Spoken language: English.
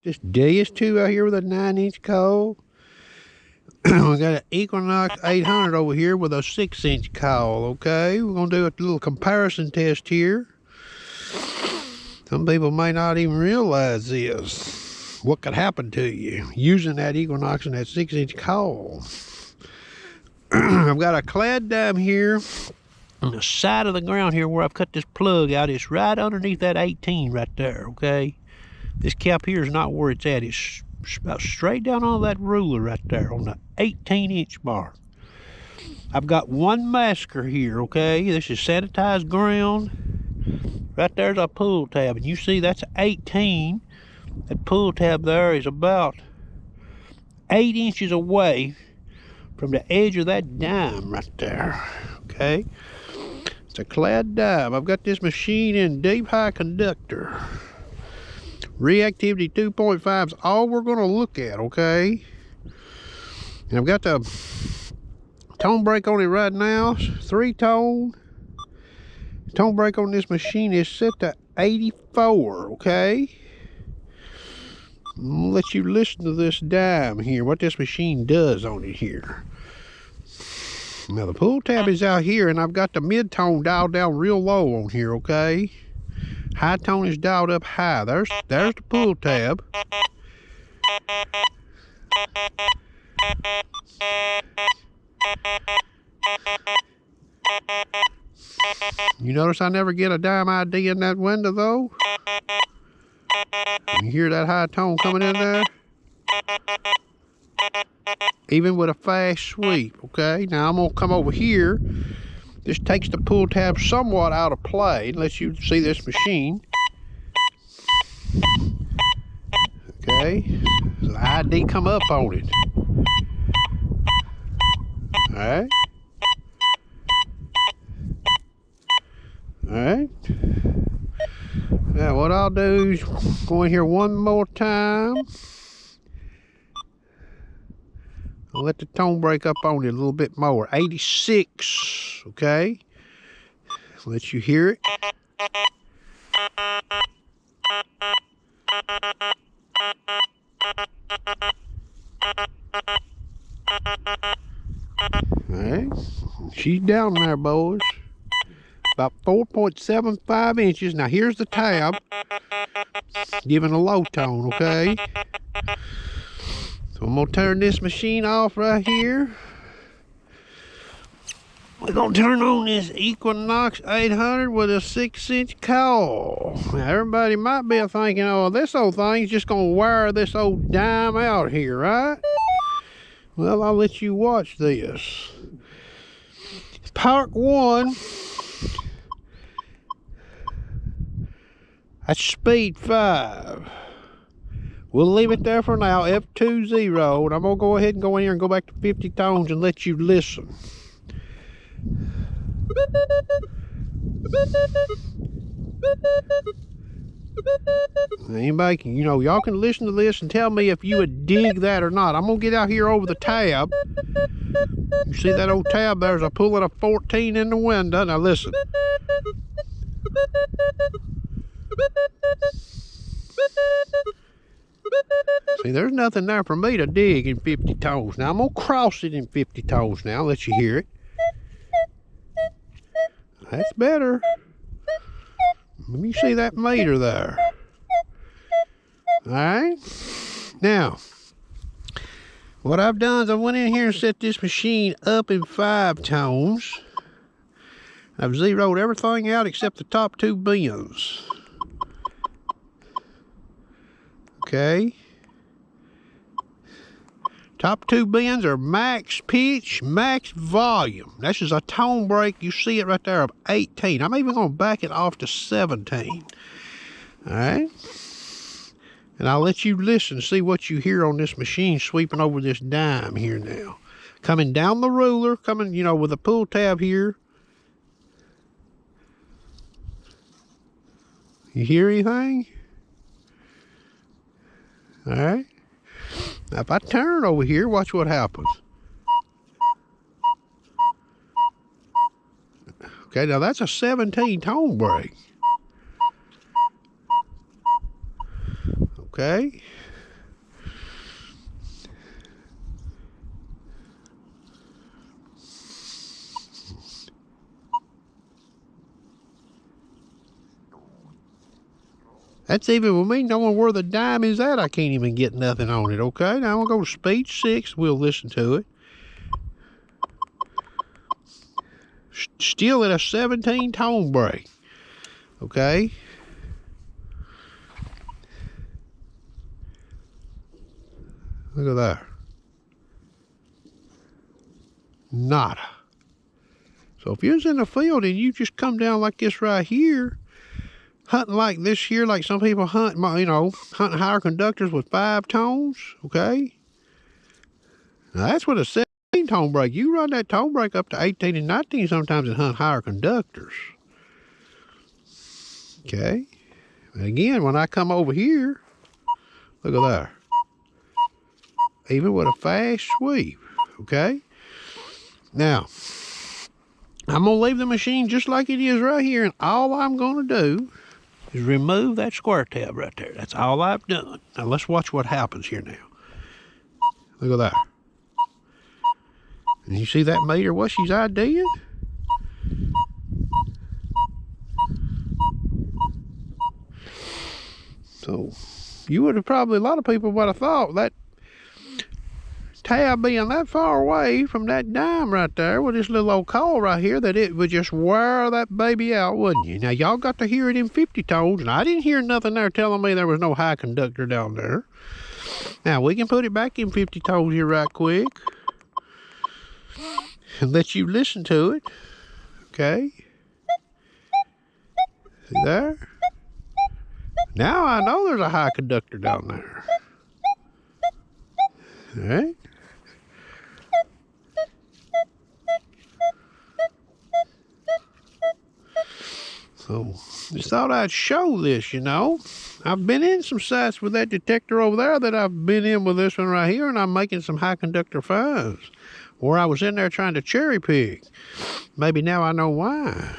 This Deus 2 out here with a 9-inch coil. We got an Equinox 800 over here with a 6-inch coil, okay? We're going to do a little comparison test here. Some people may not even realize this. What could happen to you using that Equinox and that 6-inch coil. I've got a clad dime here on the side of the ground here where I've cut this plug out. It's right underneath that 18 right there, okay? This cap here is not where it's at. It's about straight down on that ruler right there on the 18-inch mark. I've got one masker here, okay? This is sanitized ground. Right there's a pull tab, and you see that's 18. That pull tab there is about 8 inches away from the edge of that dime right there, okay? It's a clad dime. I've got this machine in deep high conductor. Reactivity 2.5 is all we're going to look at, okay? And I've got the tone brake on it right now. 3-tone. Tone brake on this machine is set to 84, okay? I'm going to let you listen to this dime here, what this machine does on it here. Now the pull tab is out here, and I've got the mid-tone dialed down real low on here, okay? High tone is dialed up high. There's the pull tab. You notice I never get a dime ID in that window though? You hear that high tone coming in there? Even with a fast sweep, okay? Now I'm gonna come over here. This takes the pull tab somewhat out of play and lets you see this machine. Okay, the ID come up on it. Alright. Alright. Now what I'll do is go in here one more time. I'll let the tone brake up on it a little bit more. 86, okay? Let you hear it. Alright, she's down there, boys. About 4.75 inches. Now here's the tab. Giving a low tone, okay? So I'm gonna turn this machine off right here. We're gonna turn on this Equinox 800 with a 6-inch coil. Now everybody might be thinking, oh, this old thing's just gonna wire this old dime out here, right? Well, I'll let you watch this. Part 1. That's speed 5. We'll leave it there for now, F20, and I'm gonna go ahead and go in here and go back to 50 tones and let you listen. Anybody can, y'all can listen to this and tell me if you would dig that or not. I'm gonna get out here over the tab. You see that old tab there's a pulling a 14 in the window. Now listen. See, there's nothing there for me to dig in 50 tones. Now I'm gonna cross it in 50 tones now, let you hear it. That's better. Let me see that meter there. Alright. Now, what I've done is I went in here and set this machine up in 5 tones. I've zeroed everything out except the top 2 bends. Okay. Top 2 bends are max pitch, max volume. This is a tone brake. You see it right there of 18. I'm even going to back it off to 17. All right. And I'll let you listen, see what you hear on this machine sweeping over this dime here now. Coming down the ruler, coming, with a pull tab here. You hear anything? All right. Now if I turn over here, watch what happens. Okay, now that's a 17 tone brake. okay? That's even with me knowing where the dime is at. I can't even get nothing on it, okay? Now I'm going to go to speed 6. We'll listen to it. Still at a 17 tone break, okay? Look at that. Nada. So if you was in the field and you just come down like this right here, hunting like this here, like some people hunt, you know, hunting higher conductors with 5 tones, okay? Now that's with a 17 tone break. You run that tone break up to 18 and 19 sometimes and hunt higher conductors. Okay? And again, when I come over here, look at that. Even with a fast sweep, okay? Now, I'm going to leave the machine just like it is right here, and all I'm going to do is remove that square tab right there. That's all I've done. Now, let's watch what happens here now. Look at that. And you see that meter, what she's IDing? So, you would have probably, a lot of people would have thought that tab being that far away from that dime right there with this little old coil right here, that it would just wear that baby out, wouldn't you? Now, y'all got to hear it in 50 tones, and I didn't hear nothing there telling me there was no high conductor down there. Now, we can put it back in 50 tones here right quick and let you listen to it, okay? See there? Now I know there's a high conductor down there. All right? So, just thought I'd show this, you know. I've been in some sites with that detector over there that I've been in with this one right here, and I'm making some high conductor finds. Or I was in there trying to cherry pick. Maybe now I know why.